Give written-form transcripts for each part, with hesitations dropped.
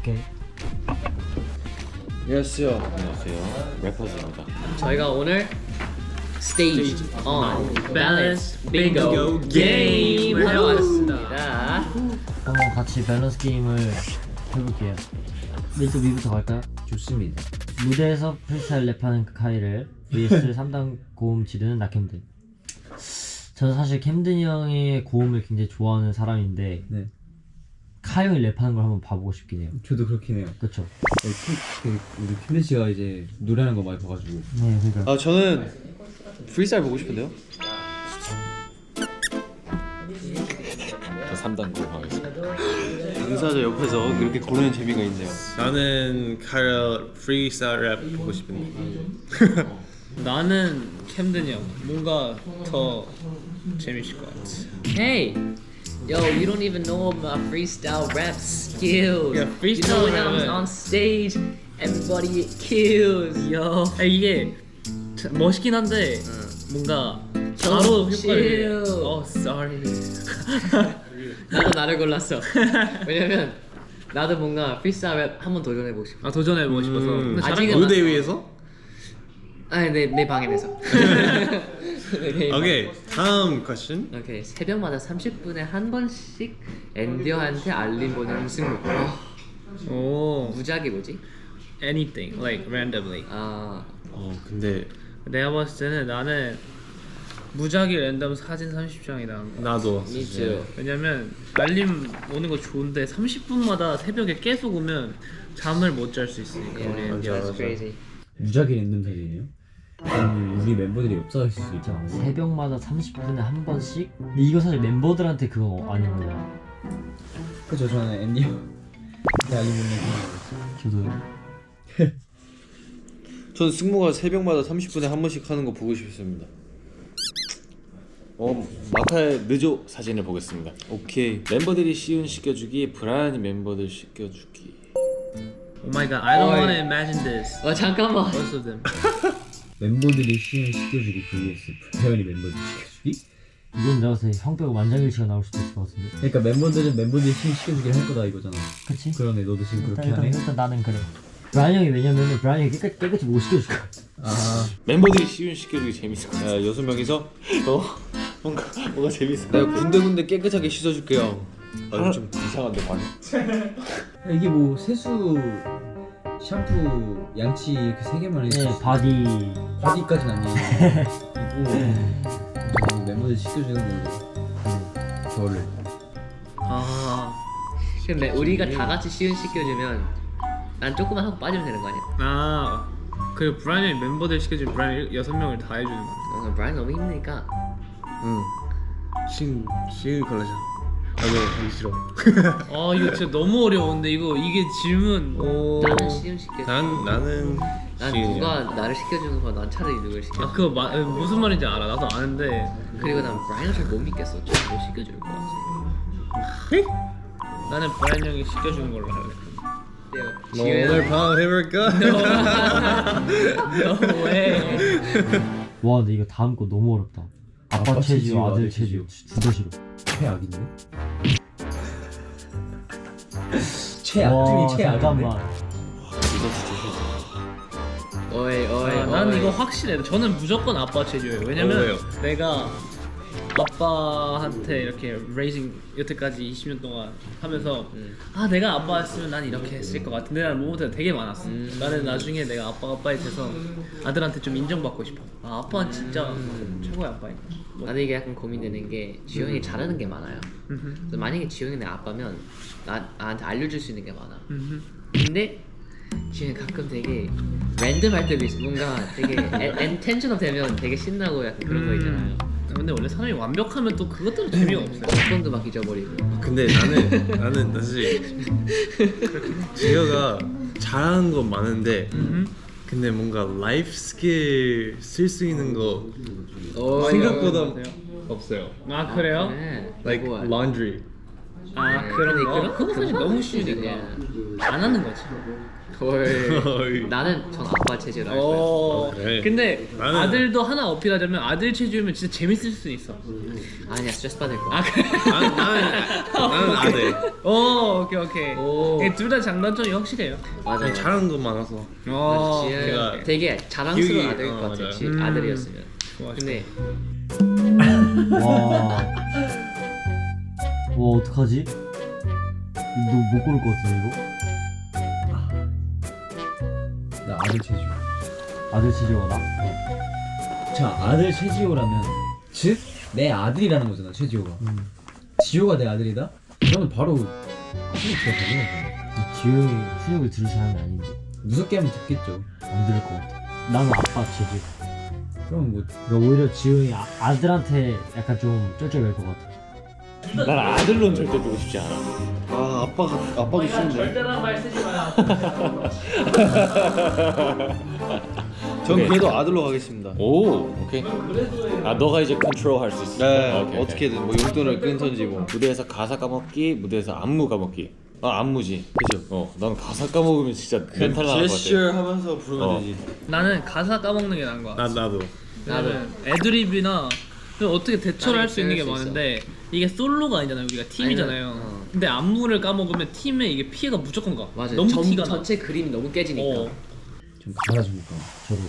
오케이. 안녕하세요. 래퍼즈입니다. 저희가 오늘 스테이지 on balance bingo 게임을 하러 왔습니다. 한번 같이 밸런스 게임을 해볼게요. 미부터 갈까요? 좋습니다. 무대에서 프리스타일 랩하는 카이를 vs 3단 고음 지르는 나캠든. 저는 사실 캠든이 형의 고음을 굉장히 좋아하는 사람인데 네. 카이 형이 랩하는 걸 한번 봐보고 싶긴 해요. 저도 그렇긴 해요. 그렇죠? 우리 킴대 씨가 이제 노래하는 거 많이 봐가지고. 네, 그러니까. 저는 프리스타일 보고 싶은데요. 저 3단 고 하겠습니다. 인사자 옆에서 그렇게 고르는 재미가 있네요. 나는 카일 프리스타일 랩 보고 싶은데. 나는 캠든이 형 뭔가 더 재밌을 것 같아. Hey, yo, you don't even know my freestyle rap skills. Yeah, freestyle You know when I'm rap은- on stage, everybody kills, yo. 이게 멋있긴 한데 뭔가 바로 효과를. chill. Sorry. 나도 나를 골랐어. 왜냐면 나도 뭔가 프리스타일 랩 한번 도전해보고 싶어. 아 도전해보고 싶어서. 근데 잘한 아직은 거 무대 위에서? 아니 내 방에서. 오케이. 다음 퀘스천. 오케이. 새벽마다 30분에 한 번씩 엔디어한테 알림 보내는 승무. 오, 무작위 뭐지? anything like randomly. 아 근데 내가 봤을 때는 나는 무작위 랜덤 사진 30장이 나은 거. 나도. 미츠. 왜냐면 알림 오는 거 좋은데 30분마다 새벽에 계속 오면 잠을 못 잘 수 있으니까 우리 Yeah, 엔디어. that's crazy. 무작위 랜덤 사진이에요? 우리 멤버들이 엽사할 수 있죠. 새벽마다 30분에 한 번씩? 근데 이거 사실 멤버들한테 그거 아닌 거예요. 그죠, 저는 앤디 형. 알림 보내는 저도. 저는 승모가 새벽마다 30분에 한 번씩 하는 거 보고 싶습니다. 마카의 늦어 사진을 보겠습니다. 오케이. 멤버들이 시운 시켜주기, 브라이언이 멤버들 시켜주기. Oh my god, I don't want to imagine this. 잠깐만. Both of them. 멤버들이 시연 시켜주기 vs 불태연이 멤버들 시켜주기? 이건 내가 봤을 때 형 빼고 만장일치가 나올 수도 있을 것 같은데. 그러니까 멤버들은 멤버들이 시연 시켜주기를 할 거다 이거잖아. 그치? 그러네, 너도 지금 그렇게 하네. 일단 나는 그래. 브라이언 형이 왜냐면은 브라이언 형이 깨끗이 못 시켜줄 거야. 아, 멤버들이 시운 시켜주기 재밌을 것 같아요. 6명이서 뭔가 재밌을 것 같아요. 군데군데 깨끗하게 씻어줄게요. 좀 이상한데 반응. 이게 뭐 세수, 샴푸, 양치 이렇게 세 개만 해서 네, 바디. 바디까지는 아니고 멤버들 시켜주는 걸로 저를. 아, 근데 우리가 다 같이 시연 시켜주면 난 조금만 하고 빠지면 되는 거 아니야? 그리고 브라이언 형이 멤버들 시켜준 브라이언 6명을 다 해주는 거. 브라이언 너무 힘드니까. 신 걸러자. 나도 하기 싫어. 아 이거 진짜 너무 어려운데 이게 질문. 나는 시연 시켜. 나는 난 시은이야. 누가 나를 시켜주는 거난 차라리 누굴 시켜. 아 그거 무슨 말인지 알아. 나도 아는데. 그리고 난 브라이언을 잘 못 믿겠어. 좀 못 시켜줄 것 같아. 나는 브라이언 형이 시켜주는 걸로 할래. 뭐 오늘 밤 해볼까? No way. 와 근데 이거 다음 거 너무 어렵다. 아빠 체주, 아들 체주. 진짜 싫어. 최악인데? 와 최악 중에 최악인데? 잠깐만. 어이 어이. 난 이거 확실해. 저는 무조건 아빠 체주예요. 왜냐면 왜요? 내가 아빠한테 이렇게 레이징 여태까지 20년 동안 하면서 내가 아빠였으면 난 이렇게 했을 것 같은데 나는 모모드가 되게 많았어. 나는 나중에 내가 아빠가 돼서 아들한테 좀 인정받고 싶어. 아빠는 진짜 최고의 아빠니까. 나는 이게 약간 고민되는 게 지용이 잘하는 게 많아요. 그래서 만약에 지용이 내 아빠면 나한테 알려줄 수 있는 게 많아. 근데 지용이 가끔 되게 랜덤할 때도 있어. 뭔가 되게 텐션업 되면 되게 신나고 약간 그런 거 있잖아요. 근데 원래 사람이 완벽하면 또 그것대로 재미가 없어요. 조건도 막 잊어버리고. 근데 나는 사실 지효가 잘하는 건 많은데 근데 뭔가 라이프 스킬 쓸 수 있는 거 생각보다 없어요. 아 그래요? 네. Like 뭐야. laundry. 아 그런 거? 그거 사실 너무 쉬우니까 안 하는 거지. 헐. 나는 전 아빠 체제로 할 거야. 그래. 근데 나는- 아들도 하나 어필하자면 아들 체주면 진짜 재밌을 수 있어. 아니야 스트레스 받을 거야. 아 그래? 나는 아들. 오케이. 오. 둘 다 장단점이 확실해요. 맞아. 아니, 잘하는 것 많아서. 지은 제가 되게 자랑스러운 기억이- 아들일 것 같아. 맞아요. 아들이었으면. 좋아, 근데 와 어떡하지? 너 못 고를 것 같은데 이거? 나 아들 최지호. 아들 치즈가 나? 자, 아들 최지호라면 즉 내 아들이라는 거잖아, 최지호가. 지호가 내 아들이다? 그러면 바로 신경 들어가는 지영이 훈육을 들을 사람이 아닌데 무섭게 하면 듣겠죠. 안 들을 것 같아. 나는 아빠 치즈. 그럼 뭐 그러니까 오히려 지영이 아들한테 약간 좀 쩔쩔맬 것 같아. 난 아들로는 절대 주고 싶지 않아. 아 아빠도 싫은데. 절대란 말 쓰지 마. 전 그래도 아들로 가겠습니다. 오, 오케이. 아, 너가 이제 컨트롤할 수 있어. 네, 오케이, 오케이. 어떻게든 뭐 용돈을 끊던지 뭐. 무대에서 가사 까먹기, 무대에서 안무 까먹기. 아, 안무지. 그죠? 난 가사 까먹으면 진짜 멘탈 나갈 것 제스처 같아. 하면서 부르면 되지. 나는 가사 까먹는 게 나은 거 같아. 나도. 왜냐면 애드립이나 그냥 어떻게 대처를 할 수 있는 게 수 있어. 많은데 이게 솔로가 아니잖아요. 우리가 팀이잖아요. 아니면, 근데 안무를 까먹으면 팀에 이게 피해가 무조건 가. 맞아. 너무 티가 나. 전체 그림이 너무 깨지니까. 좀 가사 전부 까먹. 저도.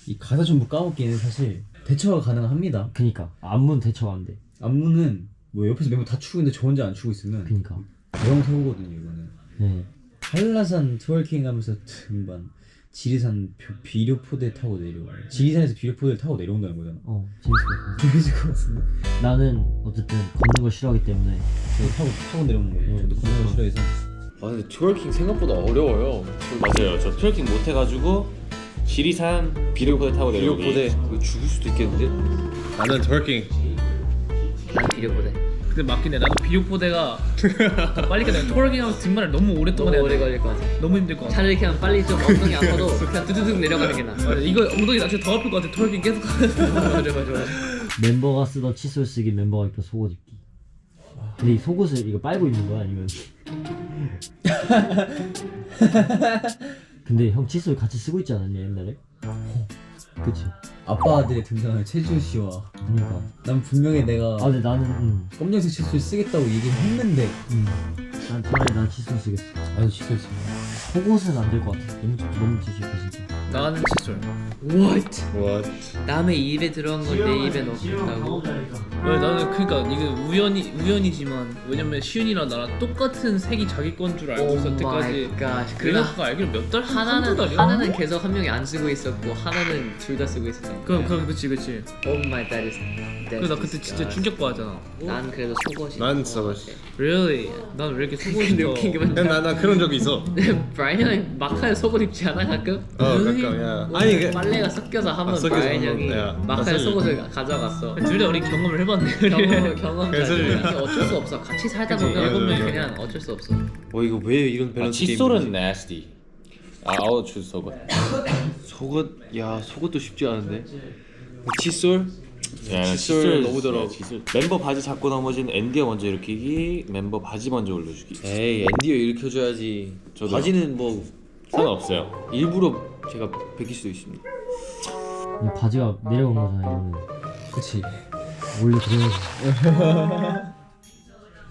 이 가사 전부 까먹기는 사실 대처가 가능합니다. 그니까 안문 대처가 안 돼. 안무는 뭐 옆에서 멤버 다 추고 있는데 저 혼자 안 추고 있으면 그니까. 대형 사고거든요 이거는. 네. 한라산 트월킹 하면서 등반 지리산 비료포대 타고 내려와. 지리산에서 비료포대를 타고 내려온다는 거잖아. 재밌을 것 같아. 재밌을 것 같은데. 나는 어쨌든 걷는 걸 싫어하기 때문에 그거 타고 내려오는 거예요. 저도 걷는 거 싫어해서. 아 근데 트월킹 생각보다 어려워요. 맞아요. 저 트래킹 못 해가지고 지리산 비료포대 타고 내려오기. 비료포대 이거 죽을 수도 있겠는데? 나는 트래킹. 난 비료보대. 근데 맞긴 해. 나도 비료포대가 빨리 가면 토르킹하면서 등반을 너무 오랫동안 너무 해야 오래 돼. 걸릴 것 같아. 너무 힘들 것 같아. 차라리 그냥 빨리 좀 엉덩이 아파도 그냥 두두둑 내려가는 게 나아. 맞아, 이거 엉덩이 나중에 더 아플 것 같아. 토르킹 계속 하면서. 맞아. 멤버가 쓰던 칫솔 쓰기, 멤버가 입던 속옷 입기. 근데 이 속옷을 이거 빨고 입는 거야 아니면? 근데 형 칫솔 같이 쓰고 있지 않았냐 옛날에? 그치? 아빠 아들의 등장을 최지호 씨와 그러니까. 난 분명히 내가 근데 나는 검정색 칫솔 쓰겠다고 얘기를 했는데 난 차라리 난 칫솔 쓰겠어. 아니 칫솔 쓰. 속옷은 안 될 것 같아. 너무 지식해 진짜. 나는 칫솔. What? What? 남의 입에 들어간 건 내 입에 넣는다고? 왜 나는 그러니까 이게 우연이지만 왜냐면 시윤이랑 나랑 똑같은 색이 자기 건 줄 알고 있을 때까지 gosh. 그래서 알기로 몇 달? 한두 달이야? 하나는 계속 한 명이 안 쓰고 있었고 하나는 둘 다 쓰고 있었던 거야. 그치. Oh my that is. 그래서 나 그때 진짜 충격받았잖아. 난 그래도 속옷이. 난 속옷이. Really? 난 왜 이렇게 속옷이 근데 더 웃긴 게 뭔지 나 그런 적 있어. 브라이언 형이 마카에 속옷 입지 않아 가끔? 가끔. 야. 아니 그 빨래가 섞여서 한번 섞여서 브라이언 한번, 형이 야, 마카에 맞아요. 속옷을 가져갔어. 둘 다 우리 경험을 해봤네. 경험자. 그래서 이게 어쩔 수 없어. 같이 살다 그치, 보면 일곱 명이 그냥 어쩔 수 없어. 이거 왜 이런 아, 밸런스 칫솔은 게임이지? nasty. I'll choose 속옷. 속옷 야 속옷도 쉽지 않은데. 칫솔? 야, 칫솔 너무 더러워. 칫솔. 멤버 바지 잡고 넘어진 앤디가 먼저 일으키기, 멤버 바지 먼저 올려주기. 에이 앤디어 일으켜줘야지. 저도요. 바지는 뭐 상관없어요. 일부러 제가 베낄 수도 있습니다. 이 바지가 내려온 거잖아 이거는. 그치. 원래 그래야지.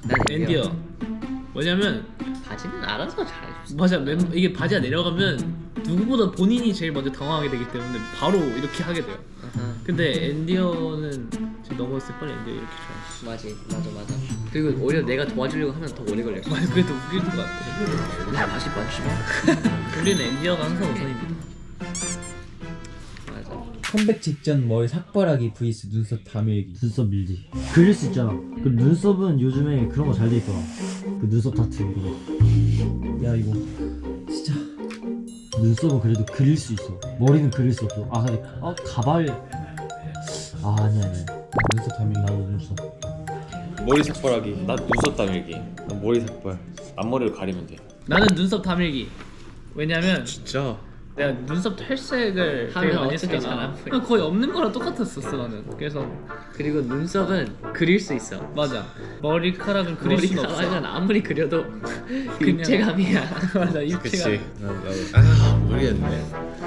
난 앤디어. 왜냐면 바지는 알아서 잘해줬어. 맞아 이게 바지가 내려가면 누구보다 본인이 제일 먼저 당황하게 되기 때문에 바로 이렇게 하게 돼요. 근데 앤디어는 지금 넘어졌을 뻔 앤디어 이렇게 좋아. 맞아. 그리고 오히려 내가 도와주려고 하면 더 오래 걸릴 거야. 맞아 그게 더 웃길 것 같아. 나 다시 맞추면. 우리는 앤디어가 항상 우선입니다. 맞아. 컴백 직전 머리 삭발하기 vs 눈썹 다밀기. 눈썹 밀지. 그릴 수 있잖아. 그 눈썹은 요즘에 그런 거 잘 돼 있더라. 그 눈썹 타투 이거. 야 이거 진짜 눈썹은 그래도 그릴 수 있어. 머리는 그릴 수 없어. 근데 가발. 아니야. 눈썹 다밀기. 나도 눈썹. 머리 삭발하기. 나 눈썹 다밀기. 머리 삭발. 앞머리를 가리면 돼. 나는 눈썹 다밀기. 왜냐면 진짜. 내가 눈썹 탈색을 되게 하면 많이 어떻게 했었잖아. 잘안 보여? 그냥 거의 없는 거랑 똑같았었어 나는. 그래서 그리고 눈썹은 그릴 수 있어. 맞아. 머리카락은 그릴 수는 없어. 머리카락은 아무리 그려도 그냥- 입체감이야. 맞아 입체감. 그치. 아 모르겠네.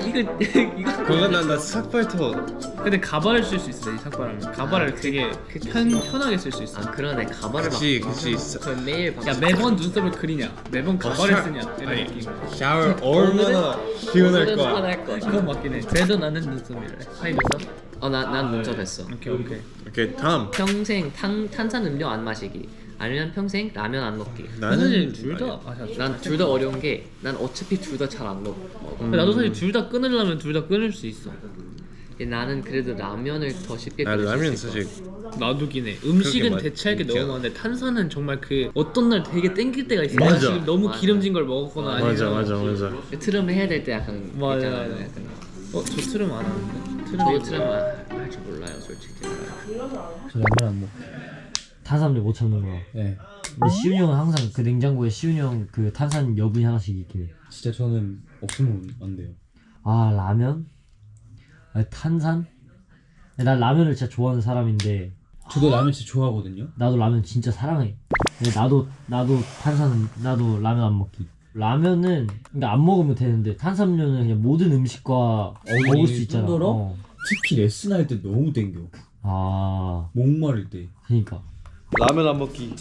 이거 그건 나 삭발터. 근데 가발을 쓸 수 있어 이 삭발하면. 가발을 되게 편하게 쓸 수 있어. 아 그러네 가발을 그치 막 그치. 저 매일 야 매번 눈썹을 그리냐? 매번 가발을 쓰냐? 이런 아니 느낌. 샤워 얼마나 시원할 오늘은 거야. 화날 거야. 그건 맞긴 해. 그래도 나는 눈썹이래. 하이 눈썹? 난 눈썹 했어. 오케이 오케이. 오케이 다음. 평생 탄산 음료 안 마시기 아니면 평생 라면 안 먹기. 나는 사실 둘 다. 난 둘 다 어려운 게 난 어차피 둘 다 잘 안 먹어. 나도 사실 둘 다 끊으려면 둘 다 끊을 수 있어. 나는 그래도 라면을 더 쉽게 나 끊을 수 라면 있을 것 사실 나도긴 해. 음식은 그렇게 대체할 게 있지 너무 많은데 탄산은 정말 그 어떤 날 되게 땡길 때가 있어. 맞아. 지금 너무 맞아. 기름진 걸 먹었거나 아니면 맞아. 같아. 트름을 해야 될 때 약간 맞아, 있잖아요. 맞아. 약간 저 트름 안 하는데. 저도 트름 할 줄 몰라요 솔직히. 저 라면 안 먹. 탄산음료 못 참는 거야. 네. 근데 시훈이 형은 항상 그 냉장고에 시훈이 형 그 탄산 여분이 하나씩 있긴 해. 진짜 저는 없으면 안 돼요. 아 라면? 아 탄산? 난 라면을 진짜 좋아하는 사람인데 저도 라면 진짜 좋아하거든요. 나도 라면 진짜 사랑해. 근데 나도 탄산 나도 라면 안 먹기. 라면은 그러니까 안 먹으면 되는데 탄산음료는 그냥 모든 음식과 먹을 수 있잖아. 힘들어? 어. 특히 레슨 할 때 너무 땡겨. 아 목마를 때. 그러니까 라면 안 먹기.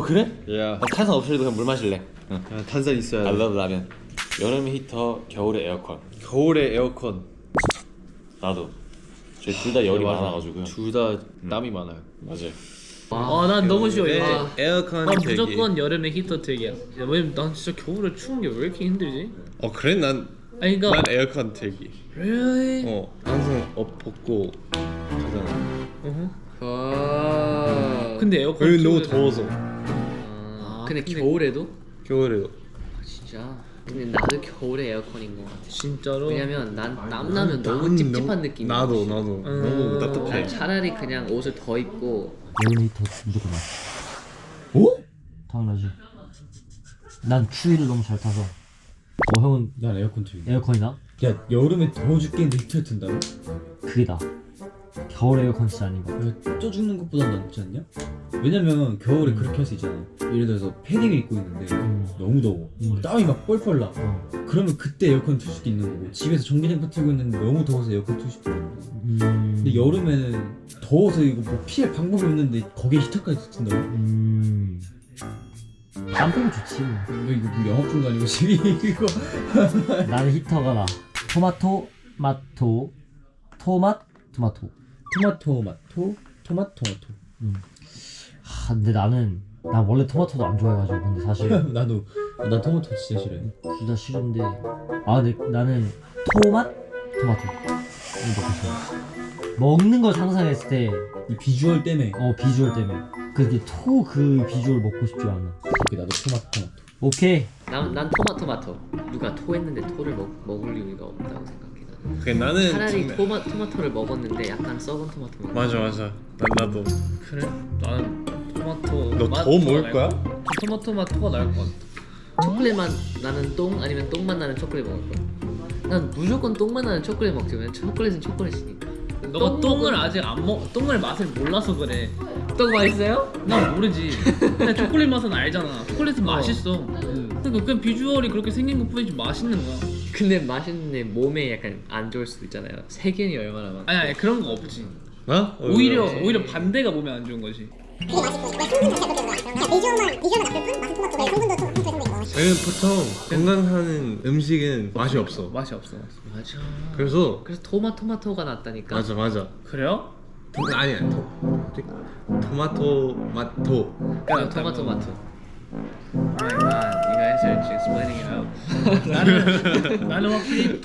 그래? 야. 탄산 없어도 그냥 물 마실래. 야, 탄산 있어야 I 돼. love 라면. 여름에 히터, 겨울에 에어컨. 겨울에 에어컨. 나도. 저희 둘 다 열이 맞아. 많아가지고요. 둘 다 땀이 많아요. 맞아요. 난 너무 쉬워. 겨울에 이거. 에어컨 난 되기. 무조건 여름에 히터 되기야. 왜냐면 난 진짜 겨울에 추운 게 왜 이렇게 힘들지? 그래 난 아니 그러니까 에어컨 되기. really? 항상 옷 벗고 가잖아. 근데 에어컨 여기 너무 틀어서- 더워서. 근데 근데- 겨울에도? 겨울에도. 진짜. 근데 나도 겨울에 에어컨인 것 같아. 진짜로. 왜냐면 난 땀나면 너무 찝찝한 느낌이. 나도 너무 답답해. 난 차라리 그냥 옷을 더 입고 여름 히터 무조건 나. 오? 당연하지. 난 추위를 너무 잘 타서. 형은 난 에어컨 틀기. 에어컨이나? 야 여름에 더워 죽겠는데 히터 튼다고? 그게 나. 겨울 에어컨 진짜 아닌 거. 야, 쪄 죽는 것보다 낫지 않냐? 왜냐면 겨울에 그렇게 할 수 있잖아. 예를 들어서 패딩을 입고 있는데 너무 더워. 땀이 막 뻘뻘 나. 그러면 그때 에어컨 틀 수도 있는 거고 집에서 전기장판 틀고 있는데 너무 더워서 에어컨 틀 수도 있는 거고. 근데 여름에는 더워서 이거 뭐 피할 방법이 없는데 거기에 히터까지 튼다고? 땀 좋지. 너 이거 뭐 영업 중도 아니고 지금 이거 나는 히터가 나. 토마토 마토 토마토. 토마토 마토 토마토. 근데 난 원래 토마토도 안 좋아해가지고 근데 사실 나도 난 토마토 진짜 싫어해. 둘 다 싫은데 근데 나는 토마토 이거 먹고 싶어. 먹는 걸 상상했을 때 이 비주얼 때문에. 비주얼 때문에 그게 그 비주얼 먹고 싶지 않아. 오케이, 나도 토마토. 오케이. 난 토마토. 누가 토했는데 토를 먹을 이유가 없다고 생각해 나는. 그래 나는 차라리 좀- 토마토를 먹었는데 약간 썩은 토마토 먹어. 맞아. 나도. 그래? 나는 토마토. 너 맛 더 먹을 날 거야? 것 같아. 토마토 맛 토가 나을 것 같아. 초콜릿 맛 나는 똥 아니면 똥 맛 나는 초콜릿 먹을 거야. 난 무조건 똥 맛 나는 초콜릿 먹지. 왜냐면 초콜릿은 초콜릿이니까. 너가 똥을 아직 안 먹, 똥을 맛을 몰라서 그래. 똥 맛있어요? 난 모르지. 근데 초콜릿 맛은 알잖아. 초콜릿은 맛있어. 그러니까 그냥 비주얼이 그렇게 생긴 것 뿐이지 맛있는 거야. 근데 맛있는데 몸에 약간 안 좋을 수도 있잖아요. 세균이 얼마나 많아. 아니 그런 거 없지. 나? 오히려 반대가 몸에 안 좋은 거지. 그게 맛있고 왜 성분 자체가 그렇게 좋아? 그냥 비주얼만 나쁠 뿐 맛은 토마토 왜 성분도 토마토에 성분이 있어. 저희는 보통 건강한 음식은 맛이 없어. 맛이 없어. 맞아. 그래서 그래서 토마토가 낫다니까. 맞아. 그래요? 아니야. 토마토 마토. 그냥 토마토. Oh my god, you guys are just explaining it out. 나는 확실히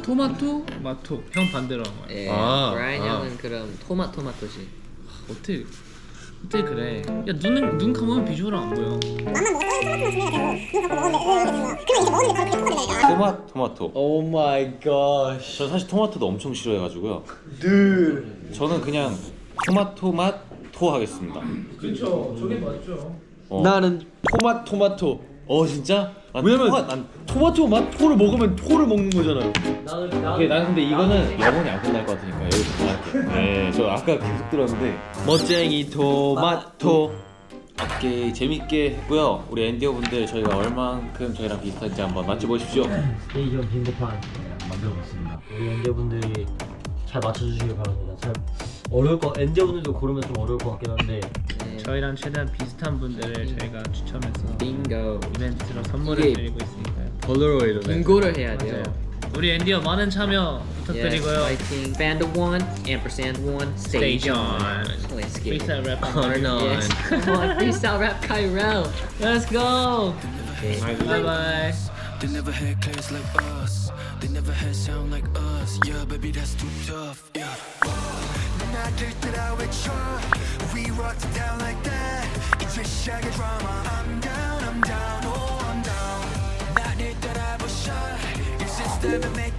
토마토 마토. 형 반대로 한 거야. 예. 브라이언 아. 형은 그럼 토마토지. 어떻게 그래? 야 눈 감으면 비주얼 안 보여. 맘만 먹어 토마토만 준비가 되고 눈 감고 먹었는데 이렇게 되는 거야. 그러면 이제 먹었는데 바로 그게 토마토가 되니까. 토마토. 오 마이 갓. 저 사실 토마토도 엄청 싫어해가지고요. 저는 그냥 토마토 맛 토 하겠습니다. 그렇죠. 저게 맞죠. 나는 토마토. 진짜? 왜냐면- 난 토마토 맛 토를 먹으면 토를 먹는 거잖아요. 나는 오케이, 난 근데 이거는 영원히 안 끝날 것 같으니까 여기서 그만할게요. 네, 저 아까 계속 들었는데 멋쟁이 토마토. 오케이, 재밌게 했고요. 우리 엔디오 분들 저희가 얼만큼 저희랑 비슷한지 한번 맞춰보십시오. 이전 빙고판 만들어봤습니다. 우리 엔디어분들이 잘 맞춰주시길 바랍니다. 잘 어려울 거 엔디어분들도 고르면 좀 어려울 것 같긴 한데 네. 저희랑 최대한 비슷한 분들을 저희가 추첨해서 빙고. 이벤트로 선물을 이게- 드리고 있으니까요. 폴로로이드. 빙고를 해야 돼요. 우리 엔디어 많은 참여 부탁드리고요. 파이팅. Band 1, ampersand 1, stage on. Let's get it. 프리스타일 랩 Turn on. Yes, come on, freestyle rap Kyrell. Let's go. Bye bye. They never had class like us. They never had sound like us. Yeah, baby, that's too tough. Yeah. 나 들뜨라 외쳐. We rocked it down like that. 이제 시작의 drama. I'm down, oh I'm down. 나 들뜨라 부셔. Your system and make